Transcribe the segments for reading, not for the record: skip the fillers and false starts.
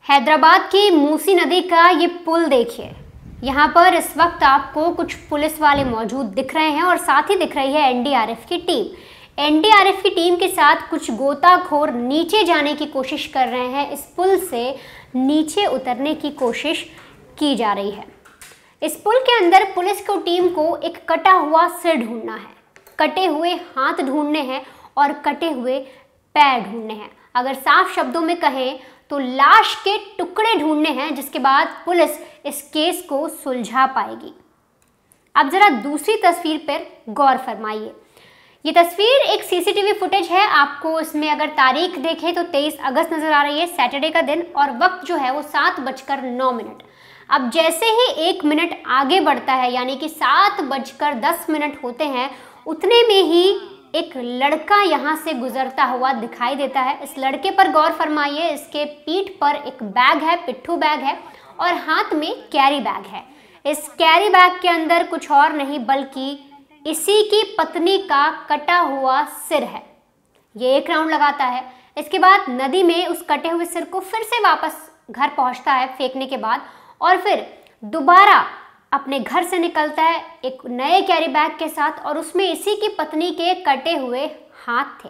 हैदराबाद की मूसी नदी का ये पुल देखिए। यहाँ पर इस वक्त आपको कुछ पुलिस वाले मौजूद दिख रहे हैं और साथ ही दिख रही है एनडीआरएफ की टीम। एनडीआरएफ की टीम के साथ कुछ गोताखोर नीचे जाने की कोशिश कर रहे हैं। इस पुल से नीचे उतरने की कोशिश की जा रही है। इस पुल के अंदर पुलिस को टीम को एक कटा हुआ सिर ढूंढना है, कटे हुए हाथ ढूंढने हैं और कटे हुए पैर ढूंढने हैं। अगर साफ शब्दों में कहें तो लाश के टुकड़े ढूंढने हैं, जिसके बाद पुलिस इस केस को सुलझा पाएगी। अब जरा दूसरी तस्वीर पर गौर फरमाइए। ये तस्वीर एक सीसीटीवी फुटेज है। आपको इसमें अगर तारीख देखें तो 23 अगस्त नजर आ रही है, सैटरडे का दिन, और वक्त जो है वो 7:09। अब जैसे ही 1 मिनट आगे बढ़ता है, यानी कि 7:10 होते हैं, उतने में ही एक लड़का यहाँ से गुजरता हुआ दिखाई देता है। इस लड़के पर गौर फरमाइए। इसके पीठ पर एक बैग है, पिट्ठू बैग है, और हाथ में कैरी बैग है। इस कैरी बैग के अंदर कुछ और नहीं बल्कि इसी की पत्नी का कटा हुआ सिर है। ये एक राउंड लगाता है। इसके बाद नदी में उस कटे हुए सिर को फिर से वापस घर पहुंचता है फेंकने के बाद, और फिर दोबारा अपने घर से निकलता है एक नए कैरी बैग के साथ, और उसमें इसी की पत्नी के कटे हुए हाथ थे।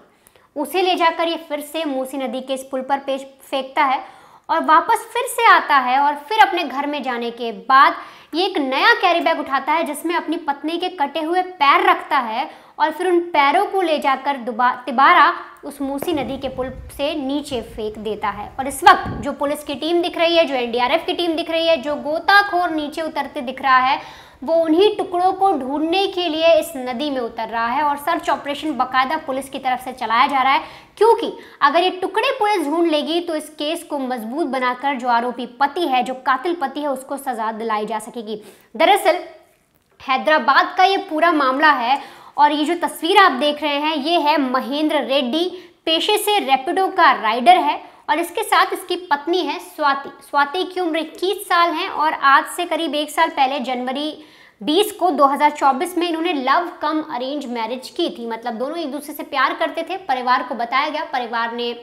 उसे ले जाकर ये फिर से मूसी नदी के इस पुल पर फेंकता है और वापस फिर से आता है, और फिर अपने घर में जाने के बाद ये एक नया कैरी बैग उठाता है जिसमें अपनी पत्नी के कटे हुए पैर रखता है, और फिर उन पैरों को ले जाकर दोबारा उस मूसी नदी के पुल से नीचे फेंक देता है। और इस वक्त जो पुलिस की टीम दिख रही है, जो एनडीआरएफ की टीम दिख रही है, जो गोताखोर नीचे उतरते दिख रहा है, वो उन्हीं टुकड़ों को ढूंढने के लिए इस नदी में उतर रहा है। और सर्च ऑपरेशन बाकायदा पुलिस की तरफ से चलाया जा रहा है, क्योंकि अगर ये टुकड़े पुलिस ढूंढ लेगी तो इस केस को मजबूत बनाकर जो आरोपी पति है, जो कातिल पति है, उसको सजा दिलाई जा सकेगी। दरअसल हैदराबाद का ये पूरा मामला है, और ये जो तस्वीर आप देख रहे हैं ये है महेंद्र रेड्डी, पेशे से रैपिडो का राइडर है, और इसके साथ इसकी पत्नी है स्वाति। स्वाति की उम्र 21 साल है, और आज से करीब 1 साल पहले जनवरी 20 को 2024 में इन्होंने लव कम अरेंज मैरिज की थी। मतलब दोनों एक दूसरे से प्यार करते थे। परिवार को बताया गया, परिवार ने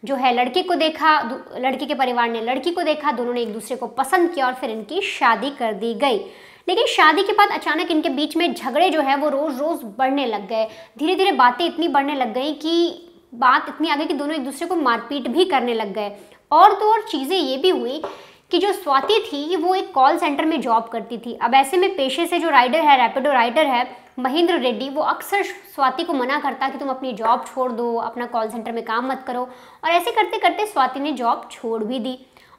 जो है लड़के को देखा, लड़के के परिवार ने लड़की को देखा, दोनों ने एक दूसरे को पसंद किया और फिर इनकी शादी कर दी गई। लेकिन शादी के बाद अचानक इनके बीच में झगड़े जो है वो रोज़ रोज़ बढ़ने लग गए। धीरे धीरे बातें इतनी बढ़ने लग गई कि बात इतनी आ गई कि दोनों एक दूसरे को मारपीट भी करने लग गए। और तो और चीज़ें ये भी हुई कि जो स्वाति थी वो एक कॉल सेंटर में जॉब करती थी। अब ऐसे में पेशे से जो राइडर है, रैपिडो राइडर है महेंद्र रेड्डी, वो अक्सर स्वाति को मना करता कि तुम अपनी जॉब छोड़ दो, अपना कॉल सेंटर में काम मत करो। और ऐसे करते करते स्वाति ने जॉब छोड़ भी दी।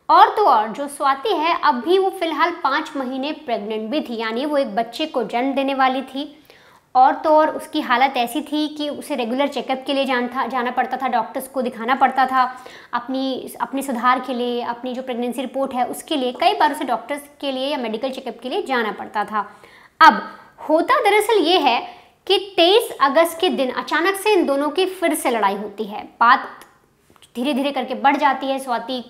और तो और जो स्वाति है अब भी वो फिलहाल 5 महीने प्रेग्नेंट भी थी, यानी वो एक बच्चे को जन्म देने वाली थी। और तो और उसकी हालत ऐसी थी कि उसे रेगुलर चेकअप के लिए जाना पड़ता था, डॉक्टर्स को दिखाना पड़ता था अपनी सुधार के लिए, अपनी जो प्रेगनेंसी रिपोर्ट है उसके लिए कई बार उसे डॉक्टर्स के लिए या मेडिकल चेकअप के लिए जाना पड़ता था। अब होता दरअसल ये है कि 23 अगस्त के दिन अचानक से इन दोनों की फिर से लड़ाई होती है। बात धीरे धीरे करके बढ़ जाती है। स्वाति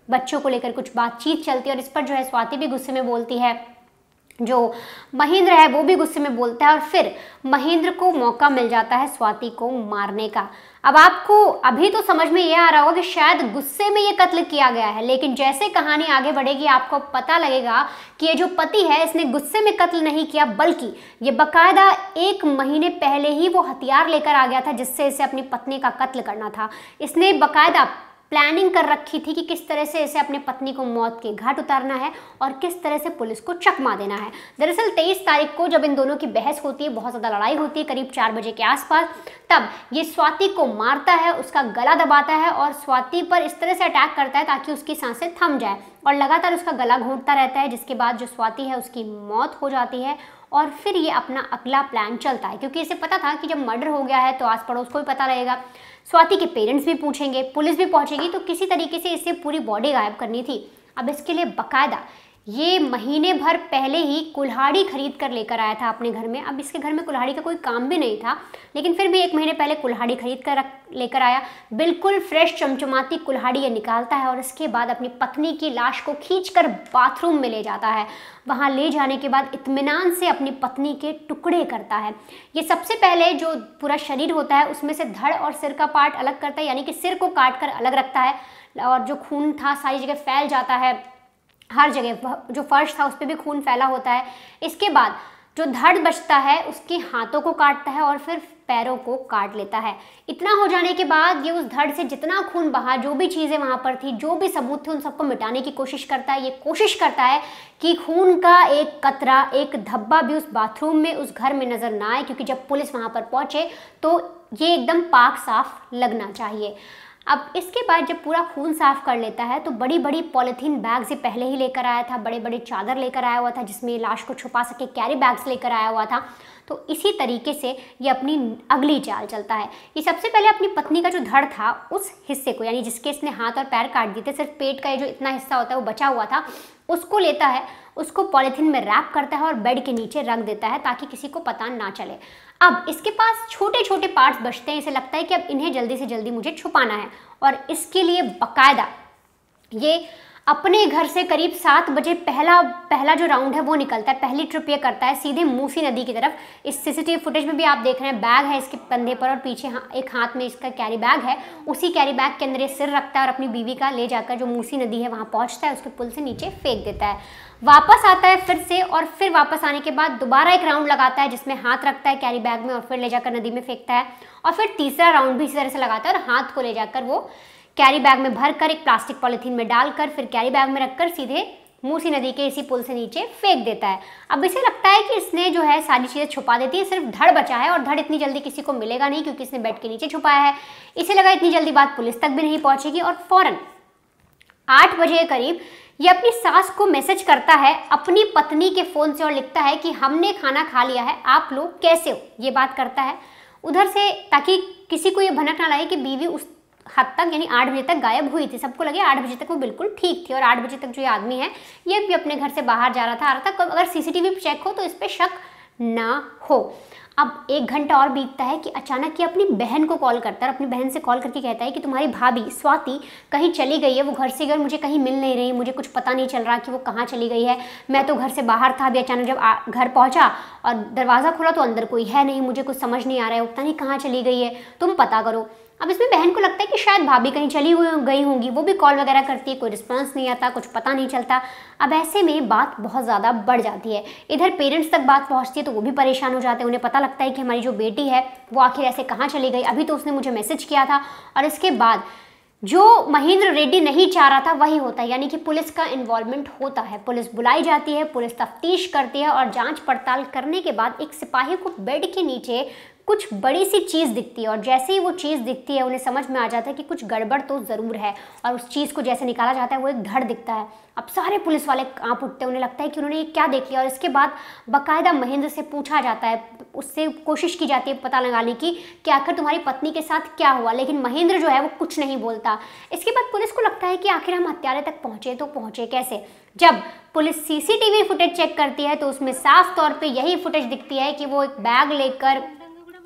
बच्चों को लेकर कुछ बातचीत चलती है, और इस पर जो है स्वाति भी गुस्से में बोलती है, जो महेंद्र है वो भी गुस्से में बोलता है, और फिर महेंद्र को मौका मिल जाता है स्वाति को मारने का। अब आपको अभी तो समझ में यह आ रहा होगा कि शायद गुस्से में ये कत्ल किया गया है, लेकिन जैसे कहानी आगे बढ़ेगी आपको पता लगेगा कि ये जो पति है इसने गुस्से में कत्ल नहीं किया, बल्कि ये बाकायदा 1 महीने पहले ही वो हथियार लेकर आ गया था जिससे इसे अपनी पत्नी का कत्ल करना था। इसने बाकायदा प्लानिंग कर रखी थी कि किस तरह से इसे अपनी पत्नी को मौत के घाट उतारना है और किस तरह से पुलिस को चकमा देना है। दरअसल 23 तारीख को जब इन दोनों की बहस होती है, बहुत ज़्यादा लड़ाई होती है करीब 4 बजे के आसपास, तब ये स्वाति को मारता है, उसका गला दबाता है और स्वाति पर इस तरह से अटैक करता है ताकि उसकी सांसें थम जाए, और लगातार उसका गला घोंटता रहता है, जिसके बाद जो स्वाति है उसकी मौत हो जाती है। और फिर ये अपना अगला प्लान चलता है, क्योंकि इसे पता था कि जब मर्डर हो गया है तो आस पड़ोस को भी पता रहेगा, स्वाति के पेरेंट्स भी पूछेंगे, पुलिस भी पहुंचेगी, तो किसी तरीके से इसे पूरी बॉडी गायब करनी थी। अब इसके लिए बाकायदा ये महीने भर पहले ही कुल्हाड़ी खरीद कर लेकर आया था अपने घर में। अब इसके घर में कुल्हाड़ी का कोई काम भी नहीं था, लेकिन फिर भी 1 महीने पहले कुल्हाड़ी खरीद कर लेकर आया। बिल्कुल फ्रेश चमचमाती कुल्हाड़ी ये निकालता है, और इसके बाद अपनी पत्नी की लाश को खींचकर बाथरूम में ले जाता है। वहाँ ले जाने के बाद इत्मीनान से अपनी पत्नी के टुकड़े करता है। ये सबसे पहले जो पूरा शरीर होता है उसमें से धड़ और सिर का पार्ट अलग करता है, यानी कि सिर को काट कर अलग रखता है। और जो खून था सारी जगह फैल जाता है, हर जगह जो फर्श था उस पर भी खून फैला होता है। इसके बाद जो धड़ बचता है उसके हाथों को काटता है और फिर पैरों को काट लेता है। इतना हो जाने के बाद ये उस धड़ से जितना खून बहा, जो भी चीज़ें वहाँ पर थी, जो भी सबूत थे, उन सबको मिटाने की कोशिश करता है। ये कोशिश करता है कि खून का एक कतरा, एक धब्बा भी उस बाथरूम में, उस घर में नज़र ना आए, क्योंकि जब पुलिस वहाँ पर पहुँचे तो ये एकदम पाक साफ लगना चाहिए। अब इसके बाद जब पूरा खून साफ कर लेता है तो बड़ी बड़ी पॉलीथीन बैग्स ये पहले ही लेकर आया था, बड़े बड़े चादर लेकर आया हुआ था जिसमें लाश को छुपा सके, कैरी बैग्स लेकर आया हुआ था। तो इसी तरीके से ये अपनी अगली चाल चलता है। ये सबसे पहले अपनी पत्नी का जो धड़ था उस हिस्से को, यानी जिसके इसने हाथ और पैर काट दिए थे, सिर्फ पेट का ये जो इतना हिस्सा होता है वो बचा हुआ था, उसको लेता है, उसको पॉलीथीन में रैप करता है और बेड के नीचे रख देता है ताकि किसी को पता ना चले। अब इसके पास छोटे छोटे पार्ट्स बचते हैं, इसे लगता है कि अब इन्हें जल्दी से जल्दी मुझे छुपाना है और इसके लिए बाकायदा ये अपने घर से करीब 7 बजे पहला जो राउंड है वो निकलता है, पहली ट्रिप ये करता है सीधे मूसी नदी की तरफ। इस सीसीटीवी फुटेज में भी आप देख रहे हैं बैग है इसके कंधे पर और पीछे एक हाथ में इसका कैरी बैग है, उसी कैरी बैग के अंदर ये सिर रखता है और अपनी बीवी का ले जाकर जो मूसी नदी है वहाँ पहुँचता है, उसके पुल से नीचे फेंक देता है। वापस आता है फिर से और फिर वापस आने के बाद दोबारा एक राउंड लगाता है जिसमें हाथ रखता है कैरी बैग में और फिर ले जाकर नदी में फेंकता है और फिर तीसरा राउंड भी इसी तरह से लगाता है और हाथ को ले जाकर वो कैरी बैग में भरकर एक प्लास्टिक पॉलीथीन में डालकर फिर कैरी बैग में रखकर सीधे मूसी नदी के इसी पुल से नीचे फेंक देता है। अब इसे लगता है कि इसने जो है सारी चीज़ें छुपा देती है, सिर्फ धड़ बचा है और धड़ इतनी जल्दी किसी को मिलेगा नहीं क्योंकि इसने बेड के नीचे छुपाया है। इसे लगा इतनी जल्दी बात पुलिस तक भी नहीं पहुंचेगी और फौरन 8 बजे के करीब ये अपनी सास को मैसेज करता है अपनी पत्नी के फ़ोन से और लिखता है कि हमने खाना खा लिया है, आप लोग कैसे हो, ये बात करता है उधर से, ताकि किसी को ये भनक ना लगे कि बीवी उस हद तक यानी 8 बजे तक गायब हुई थी। सबको लगे 8 बजे तक वो बिल्कुल ठीक थी और 8 बजे तक जो ये आदमी है ये भी अपने घर से बाहर जा रहा था, आ रहा था। अगर सीसीटीवी चेक हो तो इस पर शक ना हो। अब 1 घंटा और बीतता है कि अचानक ये अपनी बहन को कॉल करता है और अपनी बहन से कॉल करके कहता है कि तुम्हारी भाभी स्वाति कहीं चली गई है, वो घर से गई, मुझे कहीं मिल नहीं रही, मुझे कुछ पता नहीं चल रहा कि वो कहाँ चली गई है। मैं तो घर से बाहर था, अभी अचानक जब घर पहुँचा और दरवाज़ा खोला तो अंदर कोई है नहीं, मुझे कुछ समझ नहीं आ रहा है, पता नहीं कहाँ चली गई है, तुम पता करो। अब इसमें बहन को लगता है कि शायद भाभी कहीं चली गई होंगी, वो भी कॉल वगैरह करती है, कोई रिस्पांस नहीं आता, कुछ पता नहीं चलता। अब ऐसे में बात बहुत ज़्यादा बढ़ जाती है। इधर पेरेंट्स तक बात पहुंचती है तो वो भी परेशान हो जाते हैं, उन्हें पता लगता है कि हमारी जो बेटी है वो आखिर ऐसे कहाँ चली गई, अभी तो उसने मुझे मैसेज किया था। और इसके बाद जो महेंद्र रेड्डी नहीं चाह रहा था वही होता है, यानी कि पुलिस का इन्वॉल्वमेंट होता है। पुलिस बुलाई जाती है, पुलिस तफ्तीश करती है और जांच पड़ताल करने के बाद एक सिपाही को बेड के नीचे कुछ बड़ी सी चीज़ दिखती है और जैसे ही वो चीज़ दिखती है उन्हें समझ में आ जाता है कि कुछ गड़बड़ तो ज़रूर है और उस चीज़ को जैसे निकाला जाता है वो एक धड़ दिखता है। अब सारे पुलिस वाले कांप उठते हैं, उन्हें लगता है कि उन्होंने ये क्या देख लिया और इसके बाद बाकायदा महेंद्र से पूछा जाता है, उससे कोशिश की जाती है पता लगाने की कि आखिर तुम्हारी पत्नी के साथ क्या हुआ, लेकिन महेंद्र जो है वो कुछ नहीं बोलता। इसके बाद पुलिस को लगता है कि आखिर हम हत्यारे तक पहुँचे तो पहुँचे कैसे। जब पुलिस सीसीटीवी फुटेज चेक करती है तो उसमें साफ तौर पे यही फुटेज दिखती है कि वो एक बैग लेकर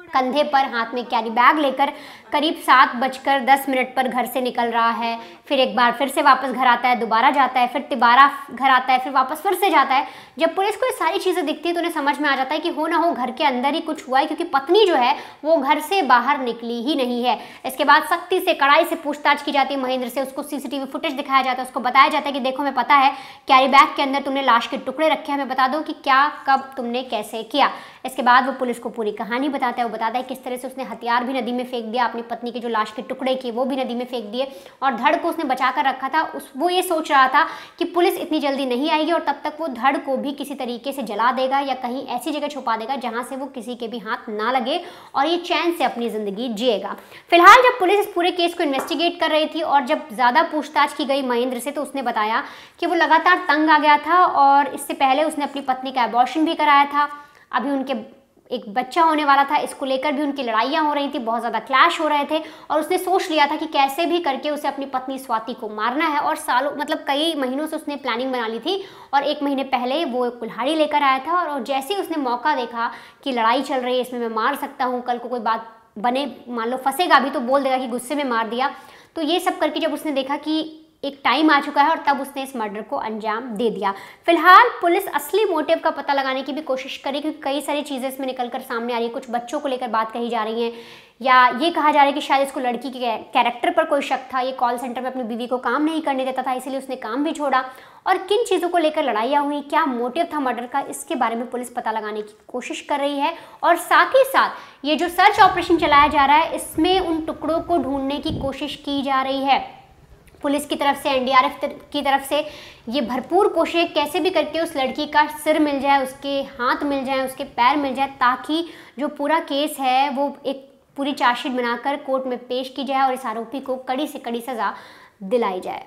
कंधे पर, हाथ में कैरी बैग लेकर करीब 7:10 पर घर से निकल रहा है। फिर एक बार फिर से वापस घर आता है, दोबारा जाता है, फिर तिबारा घर आता है, फिर वापस फिर से जाता है। जब पुलिस को ये सारी चीज़ें दिखती है तो उन्हें समझ में आ जाता है कि हो ना हो घर के अंदर ही कुछ हुआ है, क्योंकि पत्नी जो है वो घर से बाहर निकली ही नहीं है। इसके बाद सख्ती से कड़ाई से पूछताछ की जाती है महेंद्र से, उसको सीसीटीवी फुटेज दिखाया जाता है, उसको बताया जाता है कि देखो हमें पता है कैरी बैग के अंदर तुमने लाश के टुकड़े रखे हैं, हमें बता दो कि क्या, कब, तुमने कैसे किया। इसके बाद वो पुलिस को पूरी कहानी बताता है, वो बताता है किस तरह से उसने हथियार भी नदी में फेंक दिया, अपनी पत्नी के जो लाश के टुकड़े किए वो भी नदी में फेंक दिए और धड़ को उसने बचा कर रखा था। वो ये सोच रहा था कि पुलिस इतनी जल्दी नहीं आएगी और तब तक वो धड़ को भी किसी तरीके से जला देगा या कहीं ऐसी जगह छुपा देगा जहां से वो किसी के भी हाथ ना लगे और ये चैन से अपनी ज़िंदगी जिएगा। फिलहाल जब पुलिस इस पूरे केस को इन्वेस्टिगेट कर रही थी और जब ज़्यादा पूछताछ की गई महेंद्र से तो उसने बताया कि वो लगातार तंग आ गया था और इससे पहले उसने अपनी पत्नी का एबॉर्शन भी कराया था, अभी उनके एक बच्चा होने वाला था, इसको लेकर भी उनकी लड़ाइयाँ हो रही थी, बहुत ज़्यादा क्लैश हो रहे थे और उसने सोच लिया था कि कैसे भी करके उसे अपनी पत्नी स्वाति को मारना है। और सालों मतलब कई महीनों से उसने प्लानिंग बना ली थी और 1 महीने पहले वो एक कुल्हाड़ी लेकर आया था और जैसे ही उसने मौका देखा कि लड़ाई चल रही है, इसमें मैं मार सकता हूँ, कल को कोई बात बने, मान लो फंसेगा भी तो बोल देगा कि गुस्से में मार दिया, तो ये सब करके जब उसने देखा कि एक टाइम आ चुका है और तब उसने इस मर्डर को अंजाम दे दिया। फिलहाल पुलिस असली मोटिव का पता लगाने की भी कोशिश करेगी, क्योंकि कई सारी चीज़ें इसमें निकलकर सामने आ रही है। कुछ बच्चों को लेकर बात कही जा रही है, या ये कहा जा रहा है कि शायद इसको लड़की के कैरेक्टर पर कोई शक था, ये कॉल सेंटर में अपनी बीवी को काम नहीं करने देता था, इसलिए उसने काम भी छोड़ा। और किन चीज़ों को लेकर लड़ाइयाँ हुई, क्या मोटिव था मर्डर का, इसके बारे में पुलिस पता लगाने की कोशिश कर रही है। और साथ ही साथ ये जो सर्च ऑपरेशन चलाया जा रहा है, इसमें उन टुकड़ों को ढूंढने की कोशिश की जा रही है। पुलिस की तरफ से, एनडीआरएफ की तरफ से ये भरपूर कोशिश, कैसे भी करके उस लड़की का सिर मिल जाए, उसके हाथ मिल जाए, उसके पैर मिल जाए, ताकि जो पूरा केस है वो एक पूरी चार्जशीट बनाकर कोर्ट में पेश की जाए और इस आरोपी को कड़ी से कड़ी सज़ा दिलाई जाए।